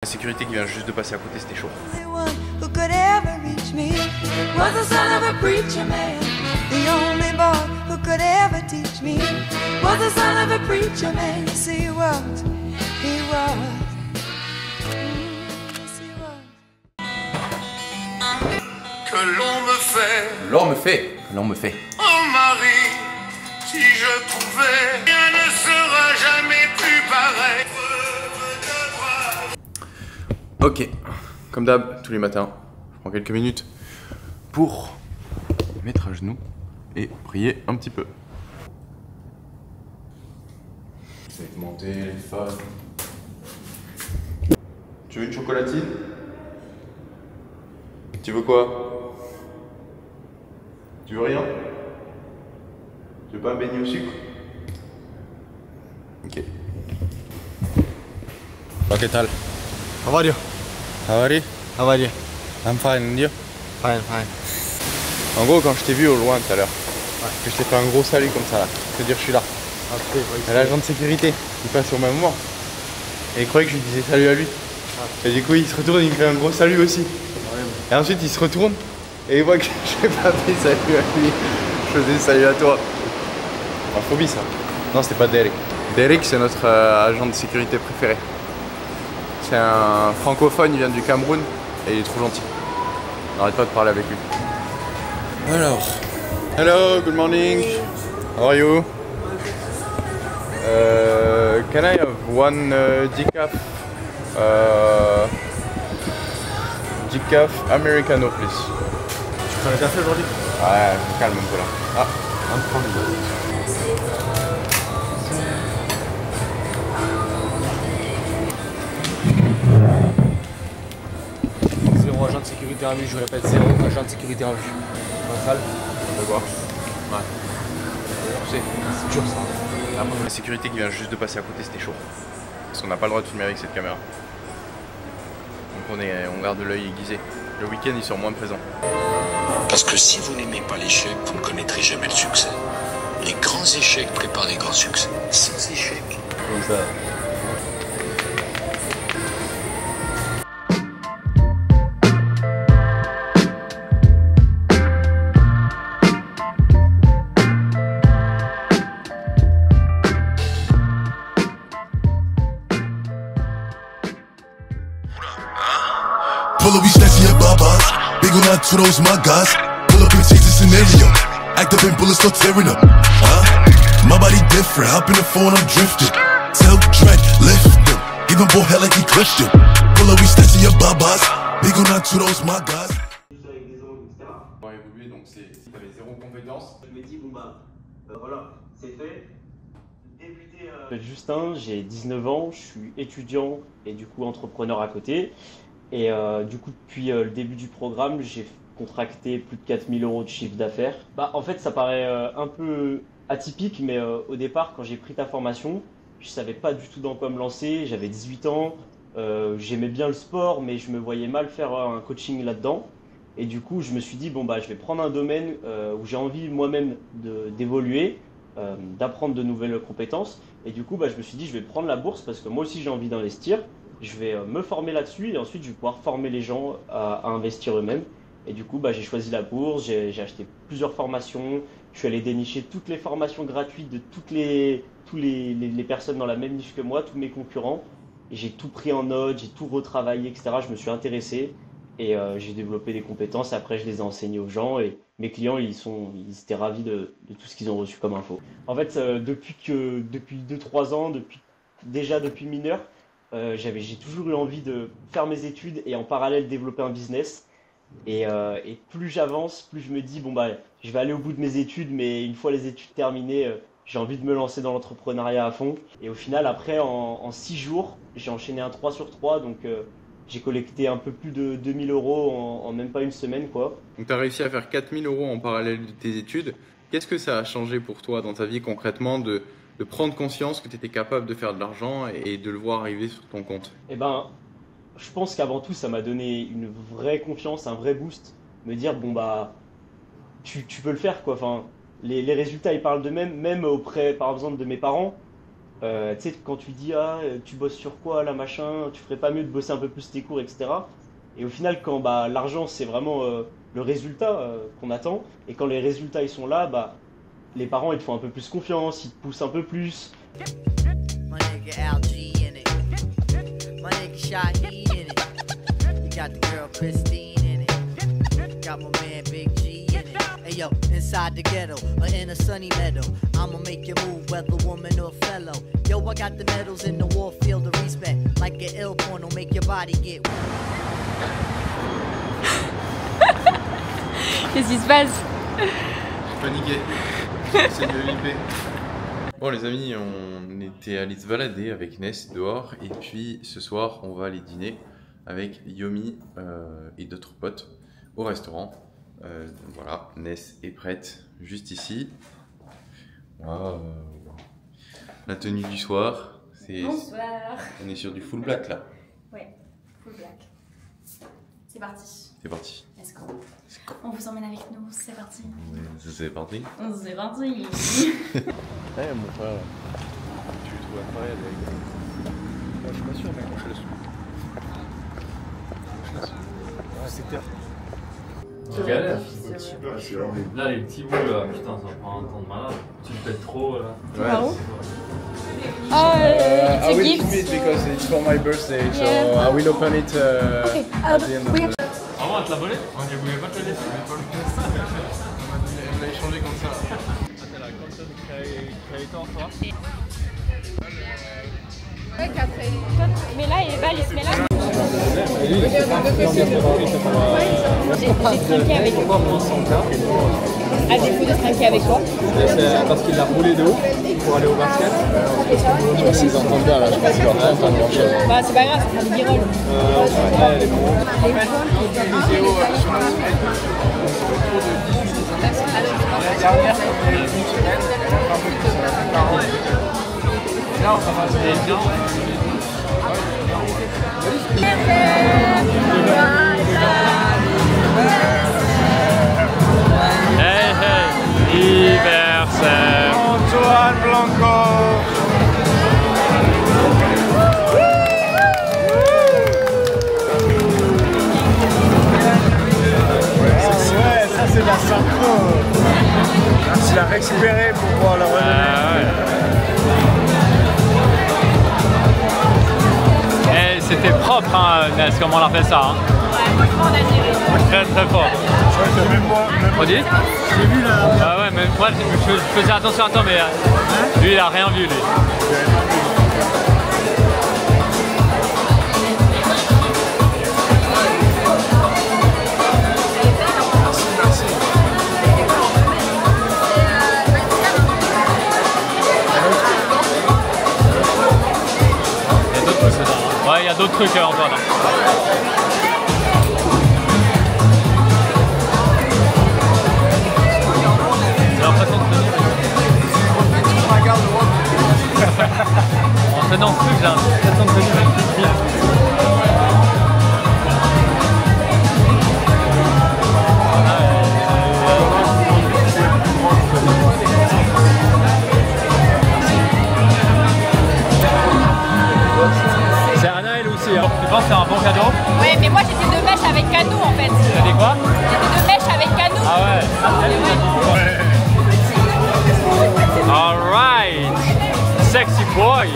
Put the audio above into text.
Sécurité qui vient juste de passer à côté, c'était chaud. Que l'on me fait, L'on me fait. oh Marie, si je pouvais, rien ne sera jamais plus pareil. Ok, comme d'hab, tous les matins, je prends quelques minutes pour mettre à genoux et prier un petit peu. Essaye de monter les téléphone. Tu veux une chocolatine? Tu veux quoi? Tu veux rien? Tu veux pas un beignet au sucre? Ok. ¿Qué tal? How are you? How are you? How are you? I'm fine, and you? Fine, fine. En gros, quand je t'ai vu au loin tout à l'heure, que je t'ai fait un gros salut comme ça là, te dire je suis là. Et l'agent de sécurité, il passe au même moment. Et il croyait que je lui disais salut à lui. Et du coup, il se retourne et il me fait un gros salut aussi. Et ensuite, il se retourne et il voit que je n'ai pas fait salut à lui. Je faisais salut à toi. En phobie ça. Non, c'était pas Derek. Derek, c'est notre agent de sécurité préféré. C'est un francophone, il vient du Cameroun et il est trop gentil. On n'arrête pas de parler avec lui. Alors, hello, good morning. How are you? Can I have one decaf? Decaf Americano, please. Tu prends le café aujourd'hui? Ouais, je me calme un peu là. Ah, On prend les 0 agent de sécurité en vue, je répète, 0 agent de sécurité en vue. Dans salle? on va voir. Ouais. C'est dur ça. Après, la sécurité qui vient juste de passer à côté, c'était chaud. Parce qu'on n'a pas le droit de filmer avec cette caméra. Donc on garde l'œil aiguisé. Le week-end, ils sont moins présents. Parce que si vous n'aimez pas l'échec, vous ne connaîtrez jamais le succès. Les grands échecs préparent les grands succès. Sans échec. Comme ça. Pull up, we snatching your babas. Big on our those my guys. Pull up and change the scenario. Act up and bullets start tearing up. My body different. Hop in the phone, I'm drifting. Tell Drake, lift them. Give him boy hell like he clipped him. Pull up, we snatching your babas. Big on our those my guys. Pour évoluer, donc si t'avais zéro compétence. Je me dis, bon bah, voilà, c'est fait. Débuter. Je m'appelle Justin, j'ai 19 ans, je suis étudiant et du coup entrepreneur à côté. Et du coup, depuis le début du programme, j'ai contracté plus de 4000 € de chiffre d'affaires. Bah, en fait, ça paraît un peu atypique, mais au départ, quand j'ai pris ta formation, je savais pas du tout dans quoi me lancer. J'avais 18 ans, j'aimais bien le sport, mais je me voyais mal faire un coaching là-dedans. Et du coup, je me suis dit, bon, bah, je vais prendre un domaine où j'ai envie moi-même d'évoluer, d'apprendre de nouvelles compétences. Et du coup, bah, je me suis dit, je vais prendre la bourse parce que moi aussi, j'ai envie d'investir. Je vais me former là-dessus et ensuite je vais pouvoir former les gens à investir eux-mêmes. Et du coup, bah, j'ai choisi la bourse, j'ai acheté plusieurs formations, je suis allé dénicher toutes les formations gratuites de toutes les personnes dans la même niche que moi, tous mes concurrents. Et j'ai tout pris en note, j'ai tout retravaillé, etc. Je me suis intéressé et j'ai développé des compétences. Après, je les ai enseignées aux gens et mes clients, ils étaient ravis de tout ce qu'ils ont reçu comme info. En fait, depuis 2-3 ans, depuis mineur, j'ai toujours eu envie de faire mes études et en parallèle développer un business. Et plus j'avance, plus je me dis, bon bah, je vais aller au bout de mes études, mais une fois les études terminées, j'ai envie de me lancer dans l'entrepreneuriat à fond. Et au final, après, en 6 jours, j'ai enchaîné un 3 sur 3, donc j'ai collecté un peu plus de 2000 € en même pas une semaine, quoi. Donc tu as réussi à faire 4000 € en parallèle de tes études. Qu'est-ce que ça a changé pour toi dans ta vie concrètement de prendre conscience que tu étais capable de faire de l'argent et de le voir arriver sur ton compte? Eh ben, je pense qu'avant tout, ça m'a donné une vraie confiance, un vrai boost. Me dire, bon bah, tu peux le faire, quoi. Enfin, les résultats, ils parlent d'eux-mêmes, même auprès, par exemple, de mes parents. Tu sais, quand tu dis ah, tu bosses sur quoi là, machin, tu ferais pas mieux de bosser un peu plus tes cours, etc. Et au final, quand l'argent c'est vraiment le résultat qu'on attend, et quand les résultats ils sont là, les parents ils te font un peu plus confiance, ils te poussent un peu plus. My nigga LG in it. My nigga Shaheed in it. You got the girl Christine in it. Got my man Big G in it. Hey yo, inside the ghetto or in a sunny meadow, I'ma make you move whether woman or fellow. Yo, I got the medals in the war field of respect. Like an ill porno, make your body get. Qu'est-ce qui se passe? Paniqué. C'est de l'IP. Bon les amis, on était allés se balader avec Ness dehors et puis ce soir on va aller dîner avec Yomi et d'autres potes au restaurant. Voilà, Ness est prête juste ici. Wow. La tenue du soir, c'est... Bonsoir. On est sur du full black là. Ouais, full black. C'est parti. C'est parti. Let's go. On vous emmène avec nous, c'est parti. Ouais, c'est parti. C'est parti. Hey, mon frère, tu le trouves incroyable avec... Je suis pas sûr, mec. Je le suis. C'est clair. Tu galères. Là, les petits bouts, là, putain, ça prend un temps de malade. Tu le pètes trop, là. Ouais. I will keep it because it's for my birthday, so I will open it okay. at the end of the... Ah bon, elle te l'a volé? On ne voulait pas te le laisser. On l'a échangé comme ça. T'es la content creator, toi? Ouais, 4. Mais là, il est bas, il se met là. J'ai trinqué avec toi. À défaut de trinquer avec toi. C'est parce qu'il a roulé de haut pour aller au basket. Ils entendent bien là, je pense qu'ils leur entendent grand chose. Bah, c'est pas grave, ça fera des guirolles. Elle est bonne. En fait, une vidéo sur la semaine, autour de 18 la dernière, c'était une semaine, un peu plus, ça va faire 40. Et là, on va passer bien. Hey, hey, anniversaire. Antoine Blanco. Ouais, ça c'est la synchro. Tu l'as récupéré pour pouvoir le redonner. C'était propre, hein, Ness, comment on a fait ça. Hein. Ouais, franchement, on a géré. Très très fort. On dit? J'ai vu là. Ah ouais, mais moi je faisais attention à toi, mais lui il a rien vu, lui. Ouais, il y a d'autres trucs encore là. J'ai l'impression de tenir. En tenant ce truc, j'ai l'impression de tenir une petite fille. C'est Anna elle aussi, hein. Tu penses que c'est un bon cadeau? Ouais, mais moi j'étais de mèche avec Canou en fait. T'as dit quoi? J'étais de mèche avec Canou. Ah ouais. Alright. Sexy boy.